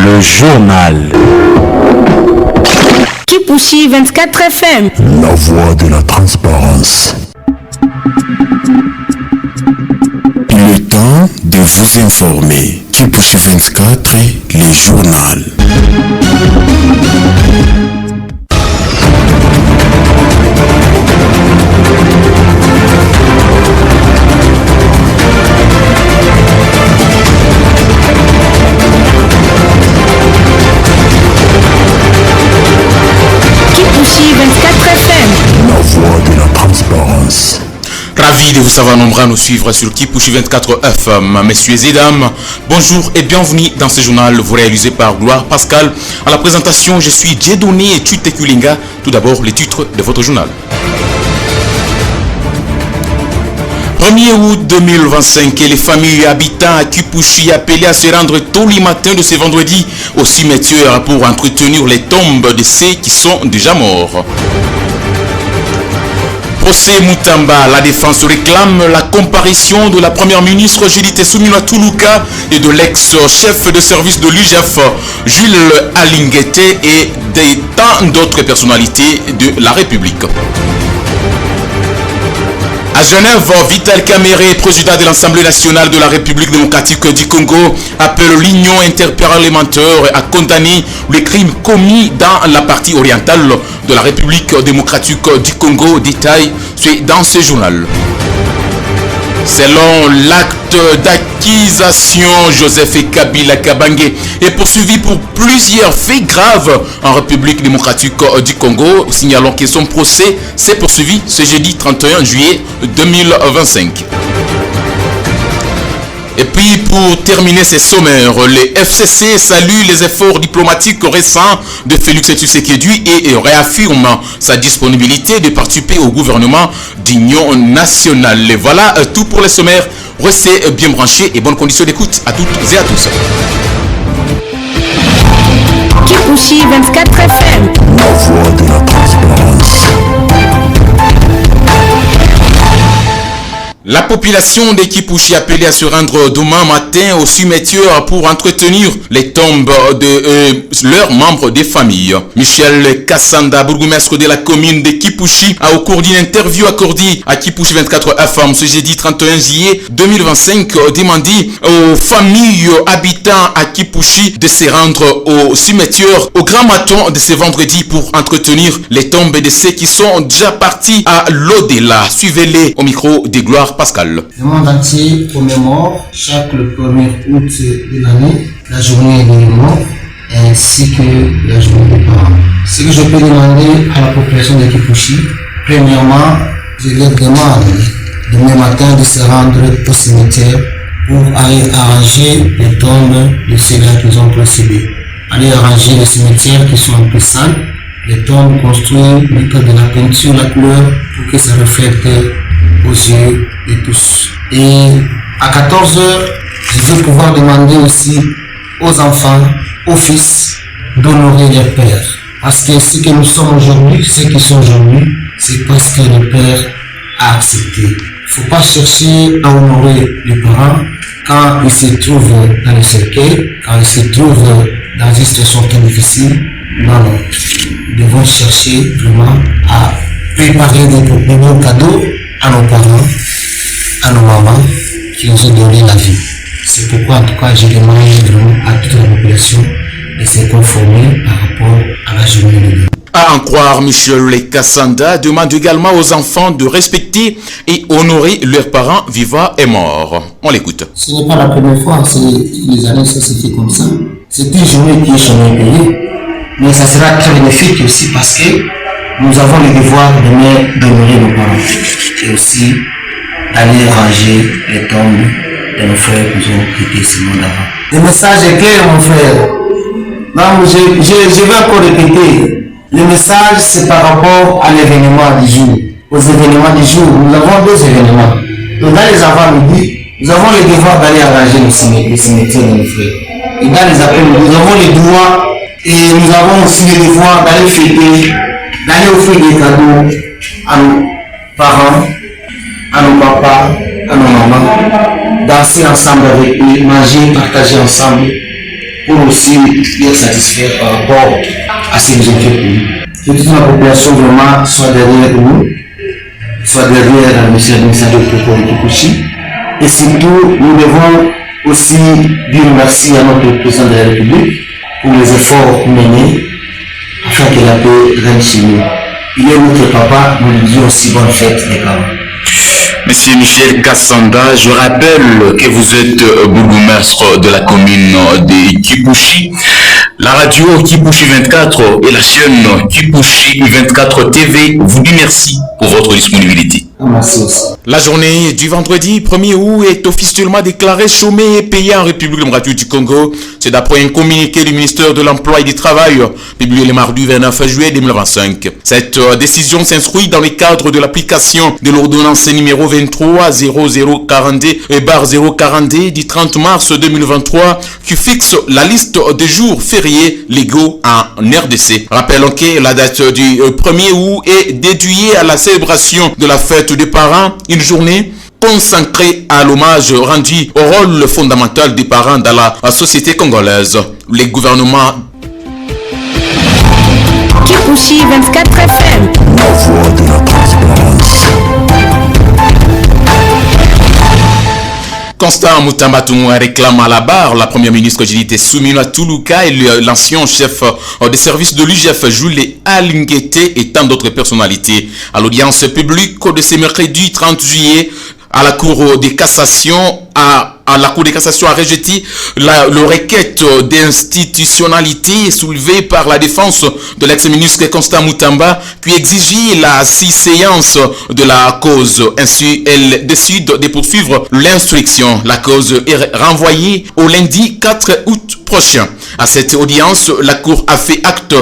Le journal. Kipushi 24 FM. La voix de la transparence. Il est temps de vous informer. Kipushi 24, le journal. Ravi de vous savoir nombreux à nous suivre sur Kipushi 24 FM. Messieurs et dames, bonjour et bienvenue dans ce journal vous réalisé par Gloire Pascal. À la présentation, je suis Dieudonné Tute Kulinga. Tout d'abord, les titres de votre journal. 1er août 2025, les familles habitant à Kipushi appelées à se rendre tôt le matin de ce vendredi au cimetière pour entretenir les tombes de ceux qui sont déjà morts. Procès Moutamba, la défense réclame la comparution de la première ministre Judith Suminwa Tuluka et de l'ex-chef de service de l'UGF Jules Alinguete et de tant d'autres personnalités de la République. À Genève, Vital Kamerhe, président de l'Assemblée nationale de la République démocratique du Congo, appelle l'Union interparlementaire à condamner les crimes commis dans la partie orientale de la République démocratique du Congo. Détail, c'est dans ce journal. Selon l'acte d'accusation, Joseph Kabila Kabange est poursuivi pour plusieurs faits graves en République démocratique du Congo. Signalons que son procès s'est poursuivi ce jeudi 31 juillet 2025. Et puis pour terminer ces sommaires, les FCC saluent les efforts diplomatiques récents de Félix Tshisekedi et réaffirme sa disponibilité de participer au gouvernement d'union nationale. Et voilà tout pour les sommaires. Restez bien branchés et bonnes conditions d'écoute à toutes et à tous. Kipushi 24 FM. La voix de la transparence. La population de Kipushi appelée à se rendre demain matin au cimetière pour entretenir les tombes de leurs membres des familles. Michel Kassanda, bourgmestre de la commune de Kipushi, a au cours d'une interview accordée à Kipushi 24 FM ce jeudi 31 juillet 2025 demandé aux familles habitant à Kipushi de se rendre au cimetière au grand matin de ce vendredi pour entretenir les tombes de ceux qui sont déjà partis à l'au-delà. Suivez-les au micro de Gloire Pascal. Le monde entier commémore chaque le 1er août de l'année la journée des morts ainsi que la journée des parents. Ce que je peux demander à la population de Kipushi, premièrement, je leur demande demain matin de se rendre au cimetière pour aller arranger les tombes de ceux-là qui ont précédé. Aller arranger les cimetières qui sont un peu sales, les tombes construites, mettre de la peinture, la couleur pour que ça reflète aux yeux de tous. Et à 14h, je vais pouvoir demander aussi aux enfants, aux fils, d'honorer leur père. Parce que ce que nous sommes aujourd'hui, ceux qui sont aujourd'hui, c'est parce que le père a accepté. Il ne faut pas chercher à honorer les parents quand ils se trouvent dans le cercueil, quand ils se trouvent dans une situation très difficile. Non, nous devons chercher vraiment à préparer des bons cadeaux à nos parents, à nos mamans qui nous ont donné la vie. C'est pourquoi en tout cas je demande vraiment à toute la population de se conformer par rapport à la journée de demain. À en croire, Michel Kassanda demande également aux enfants de respecter et honorer leurs parents vivants et morts. On l'écoute. Ce n'est pas la première fois, c'est les années ça s'est fait comme ça. C'est une journée qui est jamais payée, mais ça sera très bénéfique aussi parce que nous avons le devoir d'honorer nos parents et aussi d'aller ranger les tombes de nos frères qui ont quitté ce monde avant. Le message est clair, mon frère. Non, je vais encore répéter. Le message, c'est par rapport à l'événement du jour. Aux événements du jour, nous avons deux événements. Donc, dans les avant-midi, nous avons le devoir d'aller arranger le cimetière de nos frères. Et dans les après-midi, nous avons le droit et nous avons aussi le devoir d'aller fêter, d'aller offrir des cadeaux à nos parents, à nos papas, à nos mamans, danser ensemble avec eux, manger, partager ensemble. pour aussi bien satisfaire par rapport à ces besoins pour nous. Que toute la population vraiment soit derrière nous, soit derrière M. le ministre de Kipouchi. Et surtout, nous devons aussi dire merci à notre président de la République pour les efforts menés afin que la paix règne chez nous. Il est notre papa, nous lui disons aussi bonne fête des parents. Monsieur Michel Kassanda, je rappelle que vous êtes bourgmestre de la commune de Kipouchi. La radio Kipouchi 24 et la chaîne Kipouchi 24 TV vous dit merci pour votre disponibilité. Merci aussi. La journée du vendredi 1er août est officiellement déclarée chômée et payée en République démocratique du Congo. C'est d'après un communiqué du ministère de l'Emploi et du Travail publié le mardi 29 juillet 2025. Cette décision s'inscrit dans le cadre de l'application de l'ordonnance numéro 23-0042/042 du 30 mars 2023 qui fixe la liste des jours fériés légaux en RDC. Rappelons que la date du 1er août est dédiée à la célébration de la fête des parents, une journée consacrée à l'hommage rendu au rôle fondamental des parents dans la société congolaise. Les gouvernements Kipouchi 24 FM. La voix de la transparence. Constant Mutamba Tungwa réclame à la barre la première ministre Judith Suminwa Tuluka et l'ancien chef des services de l'UGF Jules Alingete et tant d'autres personnalités. À l'audience publique de ce mercredi 30 juillet à la Cour de cassation la Cour de cassation a rejeté la requête d'institutionnalité soulevée par la défense de l'ex-ministre Constant Mutamba qui exigeait la séance de la cause. Ainsi, elle décide de poursuivre l'instruction. La cause est renvoyée au lundi 4 août prochain. À cette audience, la Cour a fait acter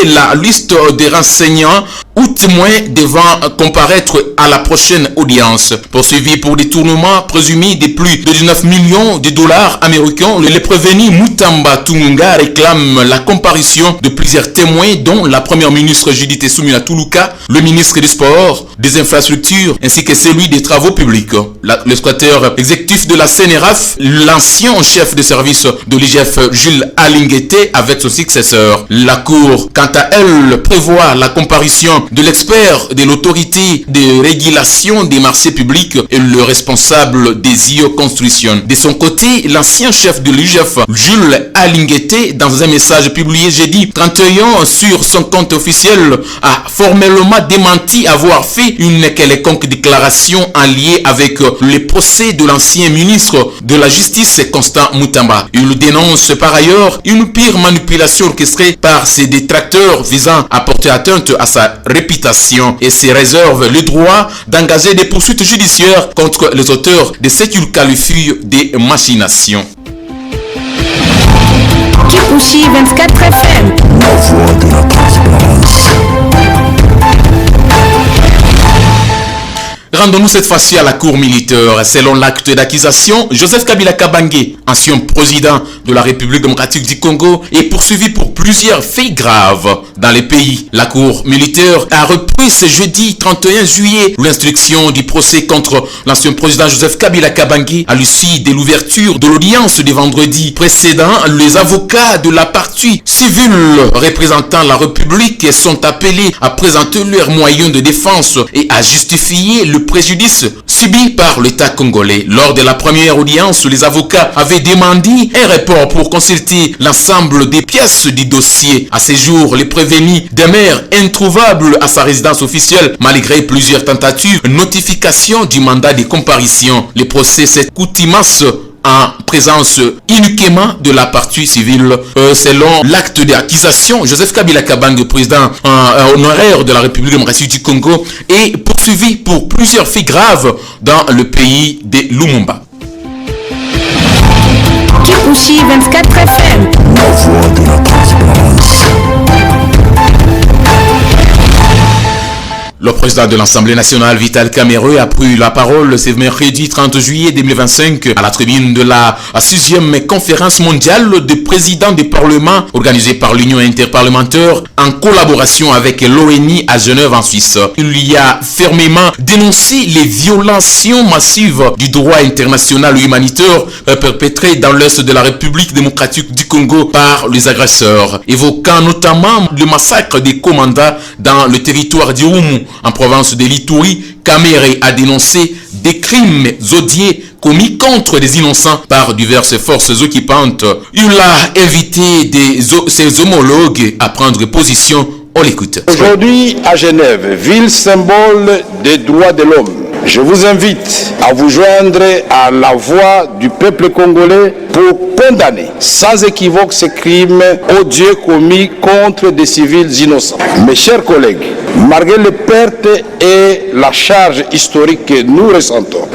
la liste des renseignants ou témoins devant comparaître à la prochaine audience. Poursuivi pour détournement présumé de plus de 19 millions de dollars américains, le prévenu Mutamba Tungwa réclame la comparution de plusieurs témoins dont la première ministre Judith Suminwa Tuluka, le ministre des Sports, des Infrastructures ainsi que celui des Travaux Publics. Le secrétaire exécutif de la CNRAF, l'ancien chef de service de l'IGF Jules Alingete avec son successeur. La Cour, quant à elle, prévoit la comparution de l'expert de l'autorité de régulation des marchés publics et le responsable des IO Construction. De son côté, l'ancien chef de l'IGF, Jules Alingete, dans un message publié jeudi 31 sur son compte officiel, a formellement démenti avoir fait une quelconque déclaration en lien avec le procès de l'ancien ministre de la Justice, Constant Mutamba. Il dénonce par ailleurs une pire manipulation orchestrée par ses détracteurs visant à porter atteinte à sa réputation et se réserve le droit d'engager des poursuites judiciaires contre les auteurs de ce qu'il qualifie de machinations. Kipouchi 24 FM. La voix de la transparence. Rendons-nous cette fois-ci à la cour militaire. Selon l'acte d'accusation, Joseph Kabila Kabange, ancien président de la République démocratique du Congo, est poursuivi pour plusieurs faits graves dans le pays. La cour militaire a repris ce jeudi 31 juillet l'instruction du procès contre l'ancien président Joseph Kabila Kabange à l'issue de l'ouverture de l'audience de vendredi précédent. Les avocats de la partie civile représentant la République sont appelés à présenter leurs moyens de défense et à justifier le préjudice subi par l'État congolais. Lors de la première audience, les avocats avaient demandé un report pour consulter l'ensemble des pièces du dossier. À ce jour, les prévenus demeurent introuvables à sa résidence officielle malgré plusieurs tentatives de notification du mandat de comparution. Le procès s'est coutumasse en présence uniquement de la partie civile. Selon l'acte d'accusation, Joseph Kabila Kabange, président honoraire de la République démocratique du Congo, est poursuivi pour plusieurs faits graves dans le pays de Lumumba. Kipouchi 24 FM. La voix de la transparence. Le président de l'Assemblée nationale, Vital Kamerhe, a pris la parole ce mercredi 30 juillet 2025 à la tribune de la 6e conférence mondiale des présidents des parlements organisée par l'Union interparlementaire en collaboration avec l'ONU à Genève en Suisse. Il y a fermement dénoncé les violations massives du droit international humanitaire perpétrées dans l'est de la République démocratique du Congo par les agresseurs, évoquant notamment le massacre des commandants dans le territoire d'Irumu en province de l'Ituri. Kamerhe a dénoncé des crimes odieux commis contre des innocents par diverses forces occupantes. Il a invité ses homologues à prendre position. On l'écoute. Aujourd'hui, à Genève, ville symbole des droits de l'homme, je vous invite à vous joindre à la voix du peuple congolais pour condamner sans équivoque ces crimes odieux commis contre des civils innocents. Mes chers collègues, malgré les pertes et la charge historique que nous ressentons,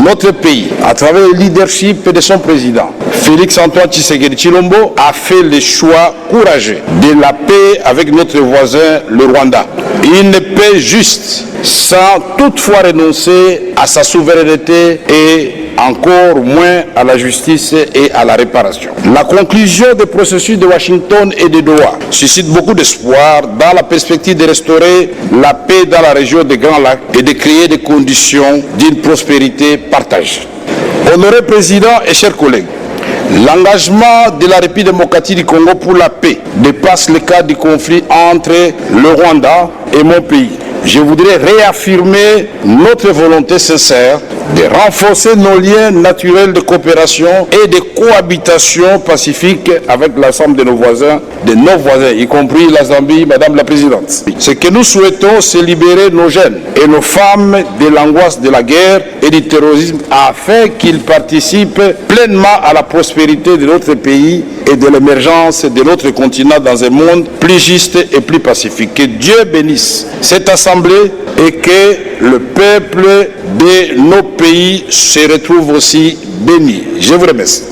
notre pays, à travers le leadership de son président, Félix-Antoine Tshisekedi Tshilombo, a fait le choix courageux de la paix avec notre voisin, le Rwanda. Une paix juste, sans toutefois renoncer à sa souveraineté et encore moins à la justice et à la réparation. La conclusion des processus de Washington et de Doha suscite beaucoup d'espoir dans la perspective de restaurer la paix dans la région des Grands Lacs et de créer des conditions d'une prospérité partagée. Honoré Président et chers collègues, l'engagement de la République démocratique du Congo pour la paix dépasse le cadre du conflit entre le Rwanda et mon pays. Je voudrais réaffirmer notre volonté sincère de renforcer nos liens naturels de coopération et de cohabitation pacifique avec l'ensemble de nos voisins, y compris la Zambie, Madame la Présidente. Ce que nous souhaitons, c'est libérer nos jeunes et nos femmes de l'angoisse de la guerre et du terrorisme afin qu'ils participent pleinement à la prospérité de notre pays et de l'émergence de notre continent dans un monde plus juste et plus pacifique. Que Dieu bénisse cette assemblée et que le peuple de nos pays se retrouve aussi béni. Je vous remercie.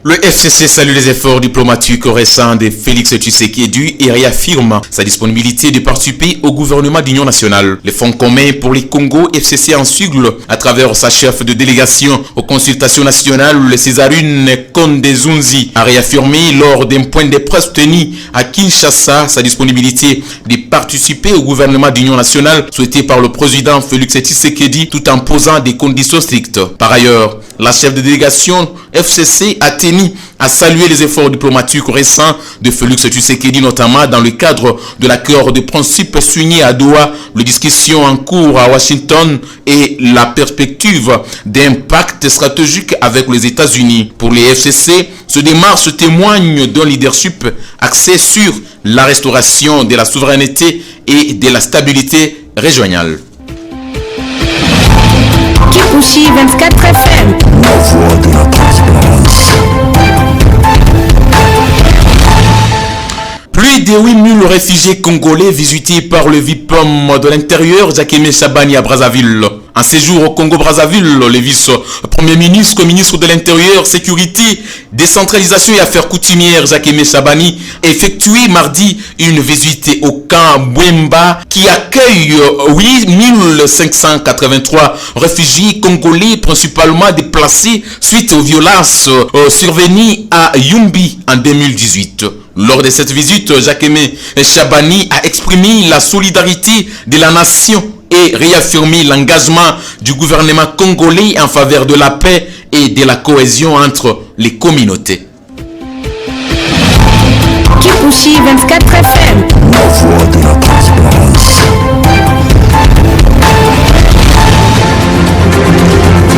Le FCC salue les efforts diplomatiques récents de Félix Tshisekedi et réaffirme sa disponibilité de participer au gouvernement d'union nationale. Le Fonds commun pour les Congo, FCC en sigle, à travers sa chef de délégation aux consultations nationales, Césarine Kondezunzi, a réaffirmé lors d'un point de presse tenu à Kinshasa sa disponibilité de participer au gouvernement d'union nationale souhaité par le président Félix Tshisekedi tout en posant des conditions strictes. Par ailleurs, la chef de délégation FCC a tenu à saluer les efforts diplomatiques récents de Félix Tshisekedi, notamment dans le cadre de l'accord de principe signé à Doha, les discussions en cours à Washington et la perspective d'un pacte stratégique avec les États-Unis. Pour les FCC, ce démarche témoigne d'un leadership axé sur la restauration de la souveraineté et de la stabilité régionale. Kipushi 24 FM. La voix de la transparence. Plus de 8000 réfugiés congolais visités par le VIPOM de l'intérieur, Jacques Chabani à Brazzaville. En séjour au Congo-Brazzaville, le vice-premier ministre, ministre de l'Intérieur, Sécurité, Décentralisation et Affaires coutumières, Jacques Chabani, a effectué mardi une visite au camp Bwemba qui accueille 8583 réfugiés congolais, principalement déplacés suite aux violences survenues à Yumbi en 2018. Lors de cette visite, Jacques Chabani a exprimé la solidarité de la nation et réaffirmé l'engagement du gouvernement congolais en faveur de la paix et de la cohésion entre les communautés. Kipushi 24 FM. La voix de la transparence.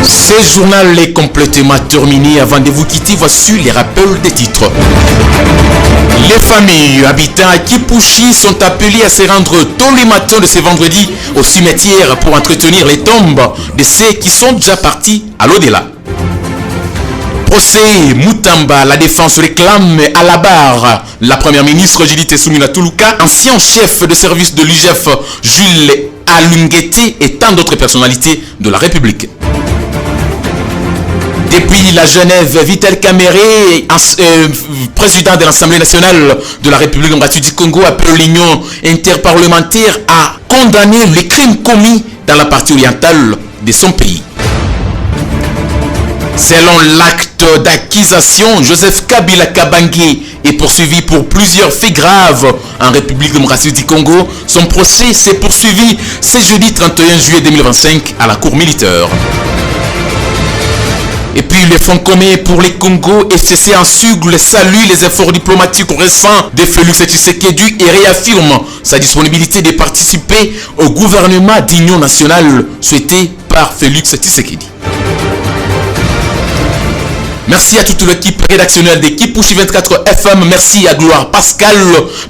Ce journal est complètement terminé. Avant de vous quitter, voici les rappels des titres. Les familles habitant à Kipushi sont appelées à se rendre tôt le matin de ce vendredi au cimetière pour entretenir les tombes de ceux qui sont déjà partis à l'au-delà. Procès Moutamba, la défense réclame à la barre la première ministre Judith Suminwa Tuluka, ancien chef de service de l'UGF Jules Alungete et tant d'autres personnalités de la République. Depuis la Genève, Vital Kamerhe, président de l'Assemblée nationale de la République démocratique du Congo, appelle l'Union interparlementaire à condamner les crimes commis dans la partie orientale de son pays. Selon l'acte d'accusation, Joseph Kabila Kabange est poursuivi pour plusieurs faits graves en République démocratique du Congo. Son procès s'est poursuivi ce jeudi 31 juillet 2025 à la cour militaire. Et puis le Fonds commun pour les Congo FCC en sigle salue les efforts diplomatiques récents de Félix Tshisekedi et réaffirme sa disponibilité de participer au gouvernement d'union nationale souhaité par Félix Tshisekedi. Merci à toute l'équipe rédactionnelle de Kipushi 24 FM. Merci à Gloire Pascal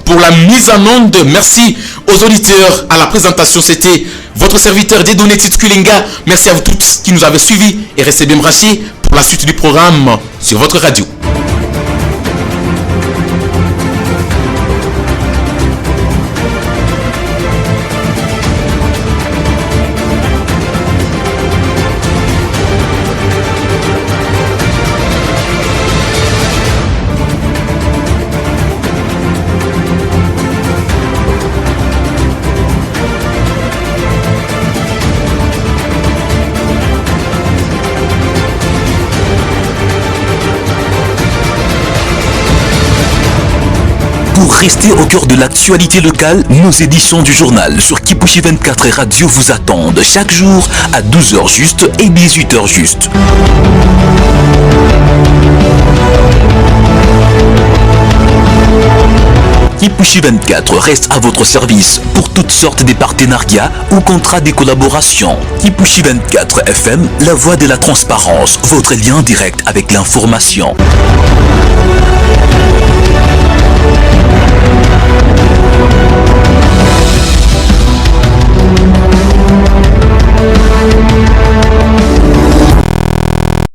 pour la mise en onde. Merci aux auditeurs. À la présentation, c'était votre serviteur Dieudonné Titkulinga. Merci à vous tous qui nous avez suivis et restez bien branchés pour la suite du programme sur votre radio. Pour rester au cœur de l'actualité locale, nos éditions du journal sur Kipushi 24 et Radio vous attendent chaque jour à 12h juste et 18h juste. Kipushi 24 reste à votre service pour toutes sortes de partenariats ou contrats de collaboration. Kipushi 24 FM, la voix de la transparence, votre lien direct avec l'information.